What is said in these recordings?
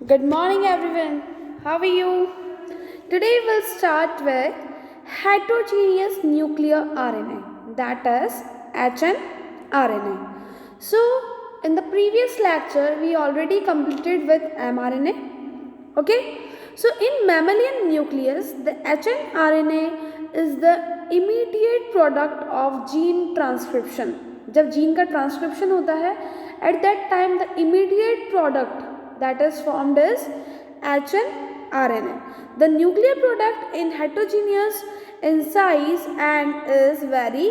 Good morning, everyone. How are you? Today we'll start with heterogeneous nuclear RNA, that is hnRNA. So, in the previous lecture, we already completed with mRNA. Okay? So, in mammalian nucleus, the hnRNA is the immediate product of gene transcription. जब gene का transcription होता है, at that time the immediate product that is formed is hnRNA. The nuclear product in heterogeneous in size and is very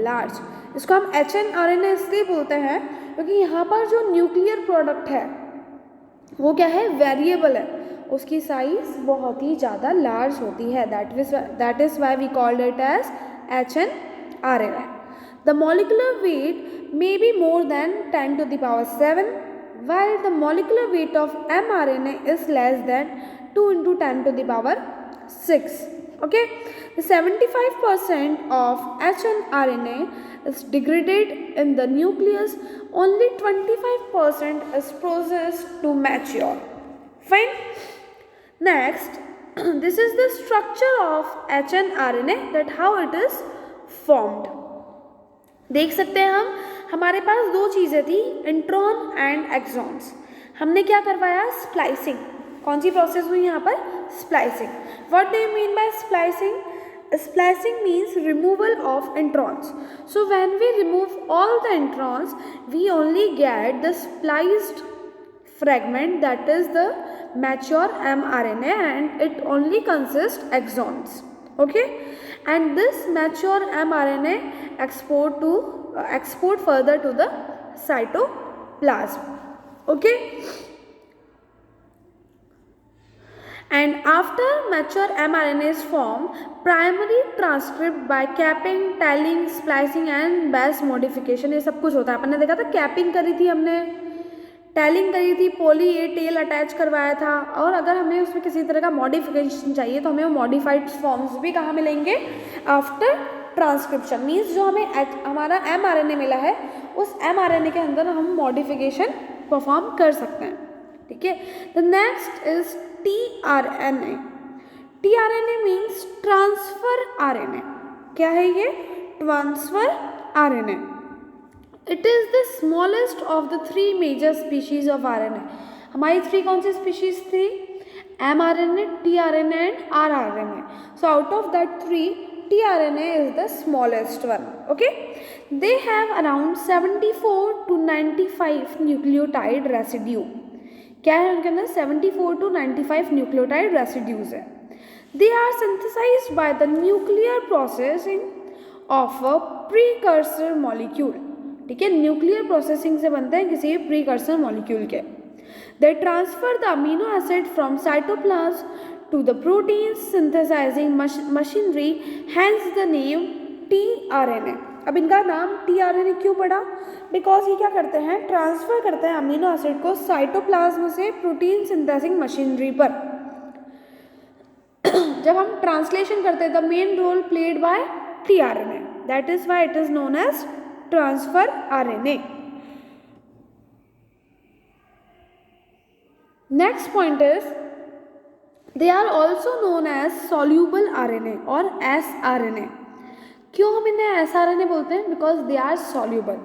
large. इसको हम hnRNA इसलिए बोलते हैं क्योंकि यहाँ पर जो न्यूक्लियर प्रोडक्ट है वो क्या है, वेरिएबल है, उसकी साइज बहुत ही ज़्यादा लार्ज होती है. That is why we called it as hnRNA. The molecular weight may be more than 10 to the power 7, while the molecular weight of mRNA is less than 2 into 10 to the power 6. Okay, the 75% of hnRNA is degraded in the nucleus. Only 25% is processed to mature. Fine. Next, this is the structure of hnRNA, that how it is formed. देख सकते हैं हमारे पास दो चीज़ें थी, intron and exons. हमने क्या करवाया, स्प्लाइसिंग. कौन सी प्रोसेस हुई यहाँ पर, splicing. What do you mean by splicing? Splicing means removal of introns. So when we remove all the introns, we only get the spliced fragment, that is the mature mRNA, and it only consists exons. Okay, and this mature mRNA export further to the cytoplasm. Okay, and after mature mRNA is formed, primary transcript by capping, tailing, splicing and base modification, ये सब कुछ होता है. अपन ने देखा था capping करी थी हमने, टेलिंग करी थी, पोली ए टेल अटैच करवाया था, और अगर हमें उसमें किसी तरह का मॉडिफिकेशन चाहिए तो हमें वो मॉडिफाइड फॉर्म्स भी कहाँ मिलेंगे, आफ्टर ट्रांसक्रिप्शन. मीन्स जो हमें हमारा mRNA मिला है उस mRNA के अंदर हम मॉडिफिकेशन परफॉर्म कर सकते हैं. ठीक है. The next is tRNA. tRNA means transfer RNA. क्या है ये, transfer RNA. It is the smallest of the 3 major species of RNA. हमारी 3 कौन सी स्पीशीज थी, mRNA, tRNA and rRNA. So out of that 3, tRNA is the smallest one. Okay, they have around 74 to 95 nucleotide residue. क्या है उनके अंदर, 74 to 95 nucleotide residues है. They are synthesized by the nuclear processing of a precursor molecule. ठीक है, nuclear processing से बनते हैं किसी प्रीकर्सर मॉलिक्यूल के. They transfer the amino acid from cytoplasm to the protein synthesizing machinery, hence the name tRNA. अब इनका नाम tRNA क्यों पड़ा, बिकॉज ये क्या करते हैं, ट्रांसफर करते हैं अमीनो एसिड को साइटोप्लाज्म से प्रोटीन सिंथेसिंग मशीनरी पर. जब हम ट्रांसलेशन करते हैं, the main role played by tRNA, that is why it is known as transfer RNA. Next point is they are also known as soluble RNA और sRNA. क्यों हम इन्हें sRNA बोलते हैं, बिकॉज दे आर सॉल्यूबल,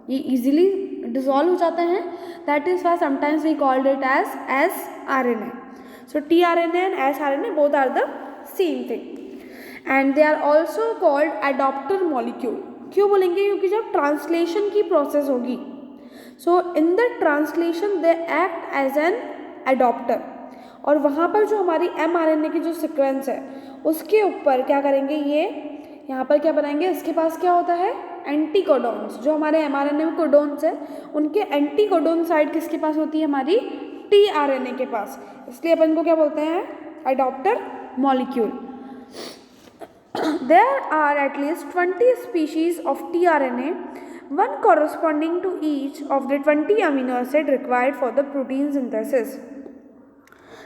ये easily dissolve हो जाते हैं. That is why sometimes we called it as sRNA. So tRNA and sRNA both are the same thing, and they are also called adaptor molecule. क्यों बोलेंगे, क्योंकि जब translation की process होगी, so in the translation they act as an adaptor, और वहाँ पर जो हमारी mRNA की जो सीक्वेंस है उसके ऊपर क्या करेंगे, ये यहाँ पर क्या बनाएंगे, इसके पास क्या होता है, एंटी कोडोन्स. जो हमारे mRNA में कोडोन्स है उनके एंटी कोडोन साइड किसके पास होती है, हमारी tRNA के पास. इसलिए अपन को क्या बोलते हैं, adapter molecule. There are at least 20 species of tRNA, one corresponding to each of the 20 amino acid required for the protein synthesis.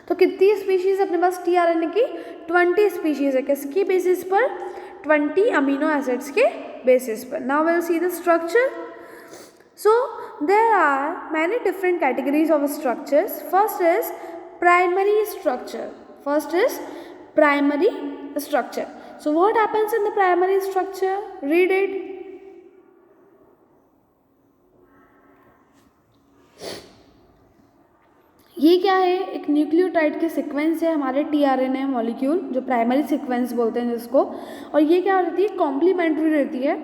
तो कितनी स्पीशीज अपने पास tRNA की, 20 स्पीशीज है. किसकी बेसिस पर, 20 अमीनो एसिड्स के बेसिस पर. Now will see the structure. So there are many different categories of structures. First is primary structure. First is primary structure. So what happens in the primary structure? Read it. ये क्या है? एक nucleotide के sequence है हमारे tRNA molecule, जो primary sequence बोलते हैं जिसको, और ये क्या रहती है? कॉम्प्लीमेंट्री रहती है,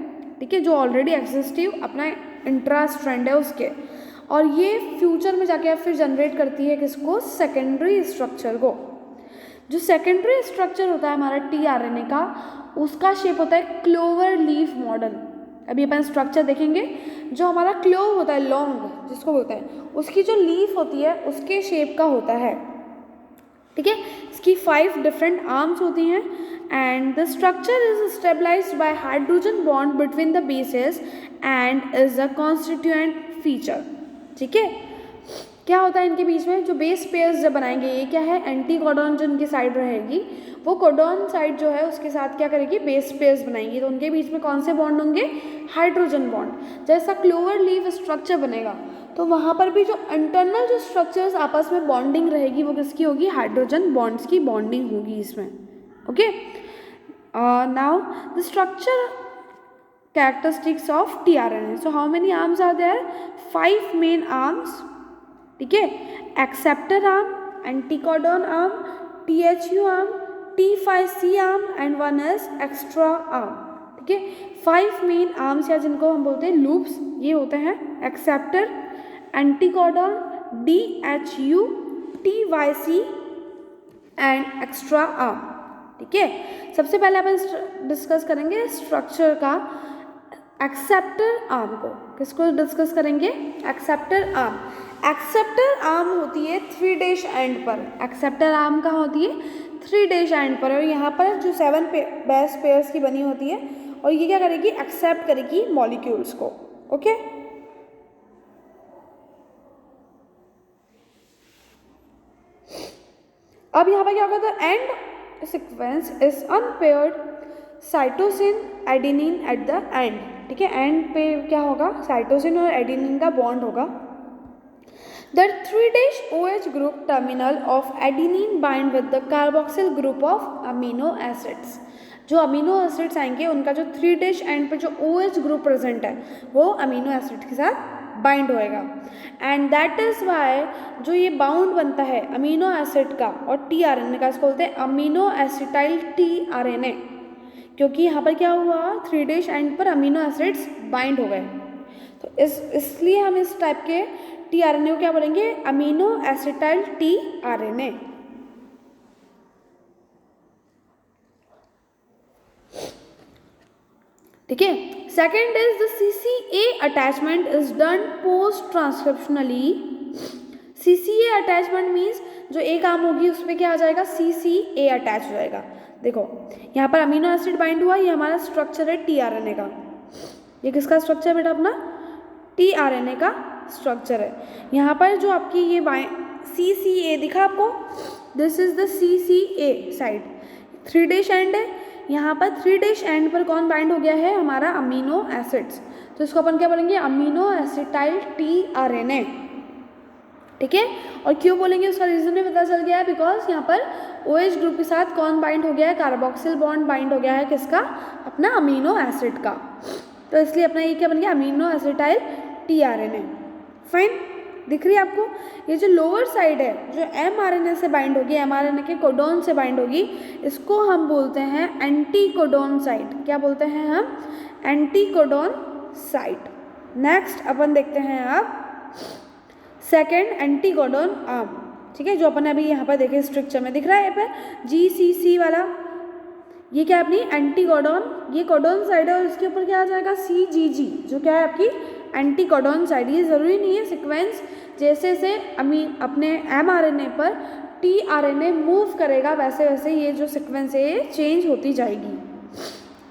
ठीक है, जो ऑलरेडी एग्जिस्टिव अपना इंट्रा स्ट्रैंड है उसके, और ये फ्यूचर में जाके फिर जनरेट करती है किसको? सेकेंडरी स्ट्रक्चर को। जो सेकेंडरी स्ट्रक्चर होता है हमारा टीआरएनए का, उसका शेप होता है क्लोवर लीफ मॉडल। अभी अपन स्ट्रक्चर देखेंगे। जो हमारा क्लोव होता है, लॉन्ग जिसको बोलते हैं, उसकी जो लीफ होती है उसके शेप का होता है, ठीक है। इसकी 5 डिफरेंट आर्म्स होती हैं and the structure is stabilized by hydrogen bond between the bases and is a constituent feature, ठीक है। क्या होता है इनके बीच में? जो बेस पेयर्स जब बनाएंगे, ये क्या है? एंटी कोडॉन जो इनकी साइड रहेगी, वो कोडॉन साइड जो है उसके साथ क्या करेगी? बेस पेयर्स बनाएंगी। तो उनके बीच में कौन से बॉन्ड होंगे? Hydrogen bond. जैसा क्लोवर लीफ स्ट्रक्चर बनेगा तो वहाँ पर भी जो इंटरनल जो स्ट्रक्चर्स आपस में बॉन्डिंग रहेगी वो किसकी होगी? हाइड्रोजन बॉन्ड्स की बॉन्डिंग होगी इसमें, okay. Now the structure characteristics of tRNA. So how many arms are there? 5 main arms, ठीक है। Acceptor arm, anticodon arm, THU arm, T5C arm and 1 is extra arm, ठीक है। 5 मेन आर्म्स या जिनको हम बोलते हैं लूप्स, ये होते हैं acceptor, anticodon, DHU, TYC and extra arm, ठीक है। सबसे पहले अपन डिस्कस करेंगे स्ट्रक्चर का एक्सेप्टर आर्म को। किसको डिस्कस करेंगे? Acceptor arm. एक्सेप्टर आर्म होती है 3 डैश एंड पर। एक्सेप्टर आर्म कहाँ होती है? 3 डैश एंड पर, और यहाँ पर जो 7 बेस पेयर्स की बनी होती है, और ये क्या करेगी? एक्सेप्ट करेगी मॉलिक्यूल्स को, ओके। अब यहाँ पर क्या होगा? The end sequence is unpaired cytosine adenine at the end, ठीक है। एंड पे क्या होगा? साइटोसिन और एडेनिन का बॉन्ड होगा। The 3' OH group terminal of adenine bind with the carboxyl group of amino acids. जो अमीनो एसिड्स आएंगे उनका जो 3' एंड पे जो OH ग्रुप प्रेजेंट है वो अमीनो एसिड के साथ बाइंड होएगा, एंड दैट इज़ वाई जो ये बाउंड बनता है अमीनो एसिड का और टीआरएनए का, इसको बोलते हैं अमीनो एसिटाइल टीआरएनए, क्योंकि यहाँ पर क्या हुआ? 3' एंड पर अमीनो एसिड्स बाइंड हो गए। तो इसलिए हम इस टाइप के टीआरएनए को क्या बोलेंगे? अमीनो एसिटाइल टीआरएनए, ठीक है। Second is the CCA attachment is done post transcriptionally. CCA attachment means जो एक आर्म होगी उस पर क्या आ जाएगा? CCA अटैच हो जाएगा। देखो यहाँ पर अमीनो एसिड बाइंड हुआ, ये हमारा स्ट्रक्चर है टीआरएनए का। ये किसका स्ट्रक्चर है बेटा? अपना टीआरएनए का स्ट्रक्चर है। यहाँ पर जो आपकी ये CCA दिखा आपको, this is the CCA side, 3' and है। यहाँ पर 3' एंड पर कौन बाइंड हो गया है? हमारा अमीनो एसिड्स। तो इसको अपन क्या बोलेंगे? अमीनो एसिटाइल टीआरएनए, ठीक है। और क्यों बोलेंगे उसका रीजन भी पता चल गया है, बिकॉज यहाँ पर OH ग्रुप के साथ कौन बाइंड हो गया है? कार्बोक्सिल बॉन्ड बाइंड हो गया है किसका? अपना अमीनो एसिड का। तो इसलिए अपना ये क्या बन गया? Amino acetyl tRNA. फाइन, दिख रही है आपको? ये जो लोअर साइड है जो mRNA से बाइंड होगी, mRNA के कोडॉन से बाइंड होगी, इसको हम बोलते हैं एंटी कोडॉन साइट। क्या बोलते हैं हम? Anti codon site. नेक्स्ट अपन देखते हैं आप सेकेंड एंटी कोडॉन आर्म, ठीक है, जो अपन अभी यहाँ पर देखे स्ट्रक्चर में दिख रहा है पे GCC वाला। ये क्या है? अपनी एंटी कोडॉन, ये कोडॉन साइड है और इसके ऊपर क्या आ जाएगा? CGG, जो क्या है? आपकी एंटी कोडॉन साइड। ये ज़रूरी नहीं है, सीक्वेंस जैसे जैसे अपने mRNA पर टीआरएनए मूव करेगा वैसे वैसे ये जो सीक्वेंस है ये चेंज होती जाएगी,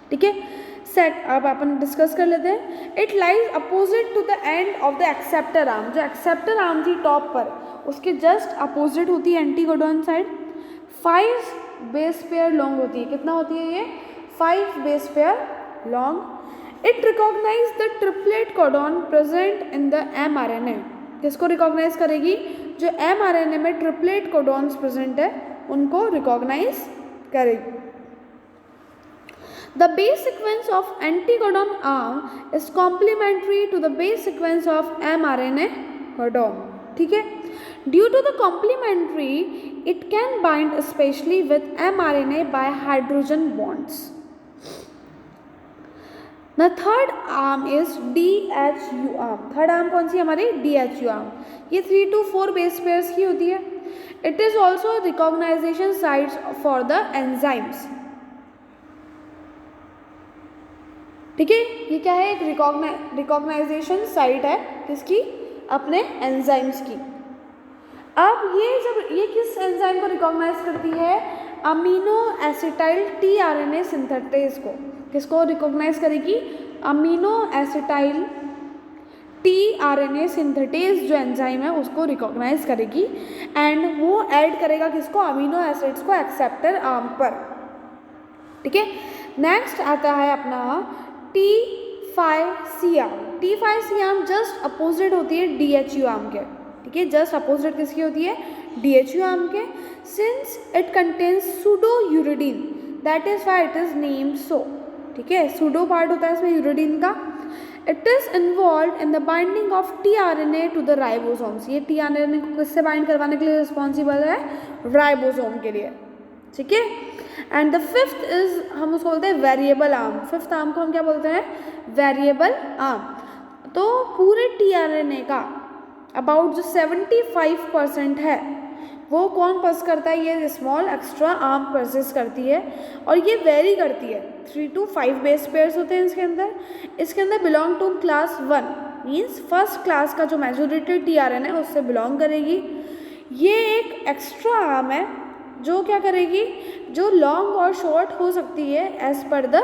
ठीक है। अब अपन डिस्कस कर लेते हैं। It lies opposite to the end of the acceptor arm. जो एक्सेप्टर आर्म थी टॉप पर, उसके जस्ट अपोजिट होती है anticodon side. 5 base pair long होती है। कितना होती है ये? 5 base pair long. It recognize the triplet codon present in the mRNA। किसको रिकॉग्नाइज करेगी? जो mRNA में ट्रिपलेट कोडॉन्स प्रेजेंट है उनको रिकॉग्नाइज करेगी। The base sequence of anticodon arm is complementary to the base sequence of mRNA codon. ठीक है, due to the complementary, it can bind especially with mRNA by hydrogen bonds. The third arm is DHU arm. Third arm कौन सी हमारी? DHU arm. ये 3 to 4 base pairs की होती है. It is also recognition sites for the enzymes. ठीक है, ये क्या है? एक रिकॉग्नाइजेशन साइट है किसकी? अपने एंजाइम्स की। अब ये किस एंजाइम को रिकॉग्नाइज करती है? अमीनो एसिटाइल टीआरएनए सिंथेटेज को। किसको रिकॉग्नाइज करेगी? अमीनो एसिटाइल टीआरएनए सिंथेटेज जो एंजाइम है उसको रिकॉग्नाइज करेगी एंड वो ऐड करेगा किसको? अमीनो एसिड्स को एक्सेप्टर आर्म पर। ठीक है, नेक्स्ट आता है अपना T5C arm. T5C arm just opposite होती है DHU आर्म के। ठीक है, जस्ट अपोजिट किसकी होती है? DHU आर्म के। Since it contains pseudo uridine that is why it is named so. ठीक है, सूडो पार्ट होता है इसमें यूरिडीन का। It is involve in the binding of tRNA to the ribosomes. ये टीआरएनए को किससे बाइंड करवाने के लिए रिस्पॉन्सिबल है? राइबोसोम के लिए। ठीक है, एंड द फिफ्थ इज, हम उसको बोलते हैं वेरिएबल आर्म। फिफ्थ आर्म को हम क्या बोलते हैं? Variable arm. तो पूरे टीआरएनए का अबाउट जो 75% है वो कौन पस करता है? ये स्मॉल एक्स्ट्रा आर्म परसिस करती है और ये वेरी करती है। 3 to 5 बेस पेयर्स होते हैं इसके अंदर belong to class 1 means first class का जो मेजॉरिटी टीआरएनए है उससे बिलोंग करेगी। ये एक एक्स्ट्रा आर्म है जो क्या करेगी? जो लॉन्ग और शॉर्ट हो सकती है एज पर द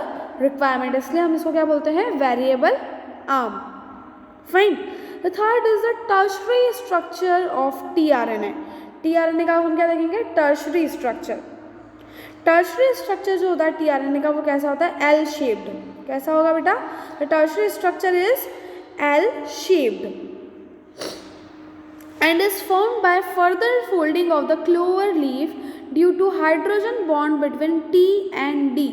रिक्वायरमेंट, इसलिए हम इसको क्या बोलते हैं? Variable arm. Fine. The third is the tertiary structure of tRNA. TRNA का हम क्या देखेंगे? Tertiary structure. टर्शरी स्ट्रक्चर जो होता है टीआरएनए का वो कैसा होता है? L shaped. कैसा होगा बेटा? The tertiary structure is L shaped and is formed by further folding of the clover leaf due to hydrogen bond between T and D.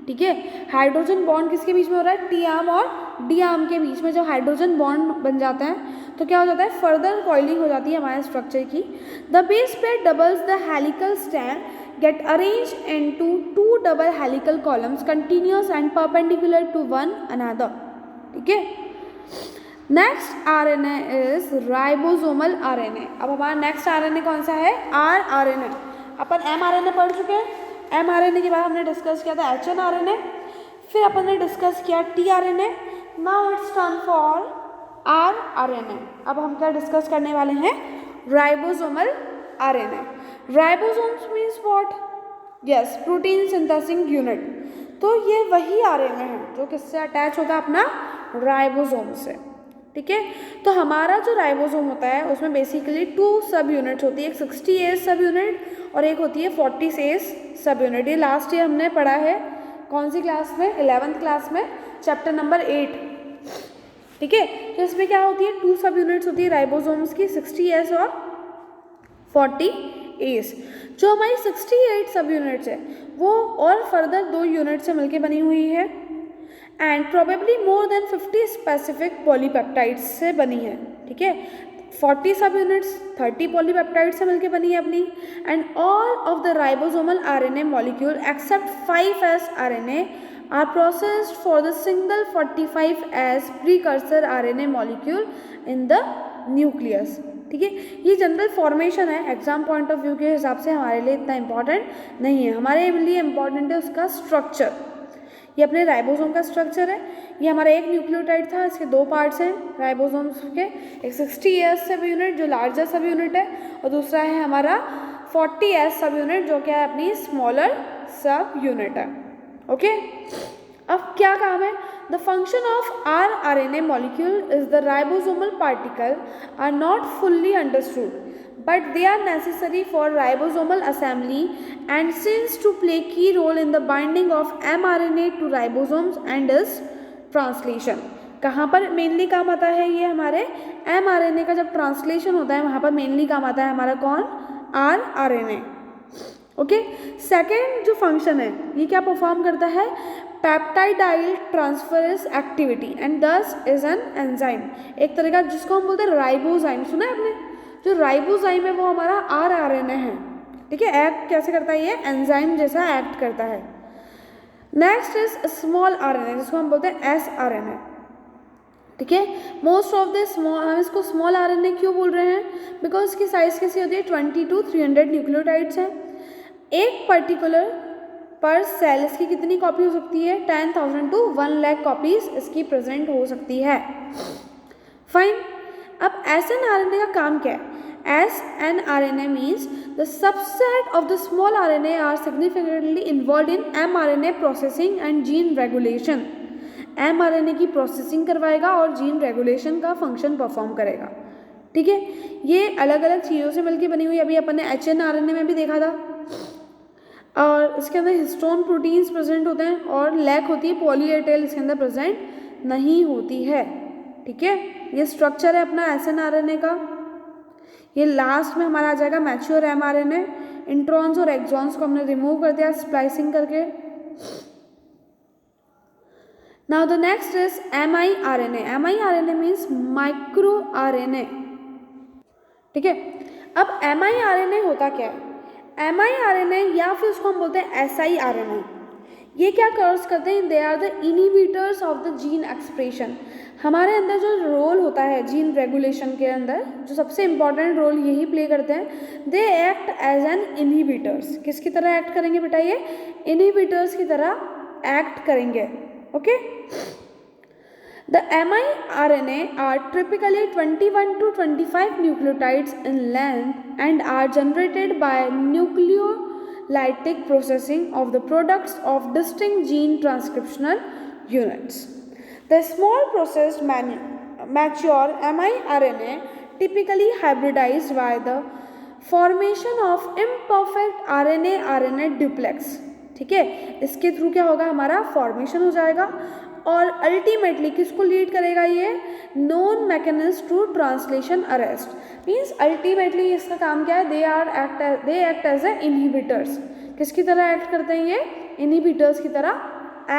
ठीक है, हाइड्रोजन बॉन्ड किसके बीच में हो रहा है? टी आर्म और डी आर्म के बीच में जब हाइड्रोजन बॉन्ड बन जाता है तो क्या हो जाता है? फर्दर कॉइलिंग हो जाती है हमारे स्ट्रक्चर की। The base pair doubles the helical strand get arranged into 2 double helical columns continuous and perpendicular to one another. ठीक है, next RNA is ribosomal RNA. अब हमारा नेक्स्ट आरएनए कौन सा है? आरएनए। अपन एमआरएनए पढ़ चुके हैं। एमआरएनए के बाद हमने डिस्कस किया था एचएनआरएनए, फिर अपन ने डिस्कस किया tRNA. Now it's turn for RNA. अब हम क्या डिस्कस करने वाले हैं? Ribosomal RNA. Ribosomes means what? Yes, protein synthesising unit. तो ये वही आरएनए है जो किससे अटैच होगा? अपना राइबोसोम से। ठीक है, तो हमारा जो राइबोसोम होता है उसमें बेसिकली 2 सब यूनिट्स होती है, एक 60A सब यूनिट और एक होती है 40A सब यूनिट। ये लास्ट ईयर हमने पढ़ा है कौन सी क्लास में? 11th क्लास में, चैप्टर नंबर 8। ठीक है, तो इसमें क्या होती है? 2 सब यूनिट्स होती है राइबोसोम्स की, 60S और 40As। जो हमारी 68 सब यूनिट्स है वो और फर्दर 2 यूनिट से मिलकर बनी हुई है and probably more than 50 specific polypeptides से बनी है। ठीक है, 40 सब यूनिट्स 30 पॉलीपेप्टाइड से मिलकर बनी है अपनी। And all of the ribosomal RNA molecule except 5S RNA are processed for the single 45S precursor RNA molecule in the nucleus. ठीक है, ये जनरल फॉर्मेशन है, एग्जाम पॉइंट ऑफ व्यू के हिसाब से हमारे लिए इतना इंपॉर्टेंट नहीं है। हमारे लिए इंपॉर्टेंट है उसका स्ट्रक्चर। ये अपने राइबोसोम का स्ट्रक्चर है। ये हमारा एक न्यूक्लियोटाइड था, इसके 2 पार्ट्स हैं राइबोसोम्स के। एक 60S सब यूनिट जो लार्जर सब यूनिट है और दूसरा है हमारा 40S सब यूनिट जो क्या है? अपनी स्मॉलर सब यूनिट है। ओके, अब क्या काम है? The function of RNA molecule is the ribosomal particle are not fully understood but they are necessary for ribosomal assembly and since to play key role in the binding of mRNA to ribosomes and its translation. कहाँ पर mainly काम आता है ये हमारे mRNA का जब translation होता है वहाँ पर मेनली काम आता है हमारा कौन, rRNA। ओके, सेकेंड जो फंक्शन है ये क्या परफॉर्म करता है, पेप्टाइडाइल ट्रांसफरेंस एक्टिविटी एंड दस इज एन एंजाइम, एक तरह का जिसको हम बोलते हैं राइबोजाइम। सुना है आपने, जो राइबोजाइम है वो हमारा rRNA है, ठीक है। एक्ट कैसे करता है, ये एंजाइम जैसा एक्ट करता है। नेक्स्ट इज स्मॉल RNA जिसको हम बोलते हैं sRNA, ठीक है। मोस्ट ऑफ द स्मॉल, हम इसको स्मॉल RNA क्यों बोल रहे हैं, बिकॉज इसकी साइज कैसी होती है, 20 to 300 न्यूक्लियोटाइड्स है। एक पर्टिकुलर पर सेल इसकी कितनी कॉपी हो सकती है, 10,000 to 1,00,000 कॉपीज इसकी प्रेजेंट हो सकती है। फाइन, अब snRNA का काम क्या है, snRNA means the subset of the small RNA are significantly involved in mRNA processing and gene regulation। mRNA की प्रोसेसिंग करवाएगा और जीन रेगुलेशन का फंक्शन परफॉर्म करेगा, ठीक है। ये अलग अलग चीज़ों से मिलकर बनी हुई, अभी अपन ने hnRNA में भी देखा था। और इसके अंदर हिस्टोन प्रोटीन्स प्रेजेंट होते हैं और लैक होती है, पॉली ए टेल इसके अंदर प्रेजेंट नहीं होती है, ठीक है। ये स्ट्रक्चर है अपना snRNA का। ये लास्ट में हमारा आ जाएगा मैच्योर mRNA, इंट्रॉन्स और एक्सॉन्स को हमने रिमूव कर दिया स्प्लाइसिंग करके। Now the next is miRNA। miRNA means micro RNA, ठीक है। अब miRNA होता क्या है, miRNA या फिर उसको हम बोलते हैं siRNA, ये क्या कर्स करते हैं, they are the inhibitors of the gene expression. हमारे अंदर जो रोल होता है जीन रेगुलेशन के अंदर, जो सबसे इंपॉर्टेंट रोल यही प्ले करते हैं, they act as an inhibitors. किसकी तरह एक्ट करेंगे बेटा, ये इनिबिटर्स की तरह एक्ट करेंगे, okay. The miRNA are typically 21 to 25 nucleotides in length and are generated by nucleolytic processing of the products of distinct gene transcriptional units. The small processed mature miRNA typically hybridized by the formation of imperfect RNA-RNA duplex, ठीक है। इसके through क्या होगा, हमारा formation हो जाएगा और ultimately किसको लीड करेगा, ये known mechanism to translation arrest. Means ultimately इसका काम क्या है, they act as a inhibitors. किसकी तरह एक्ट करते हैं, ये इनहिबिटर्स की तरह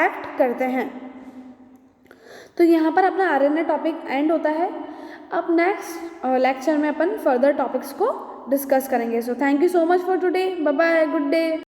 एक्ट करते हैं। तो यहाँ पर अपना RNA टॉपिक एंड होता है। अब नेक्स्ट लेक्चर में अपन फर्दर टॉपिक्स को डिस्कस करेंगे। So thank you so much for today, bye bye, good day.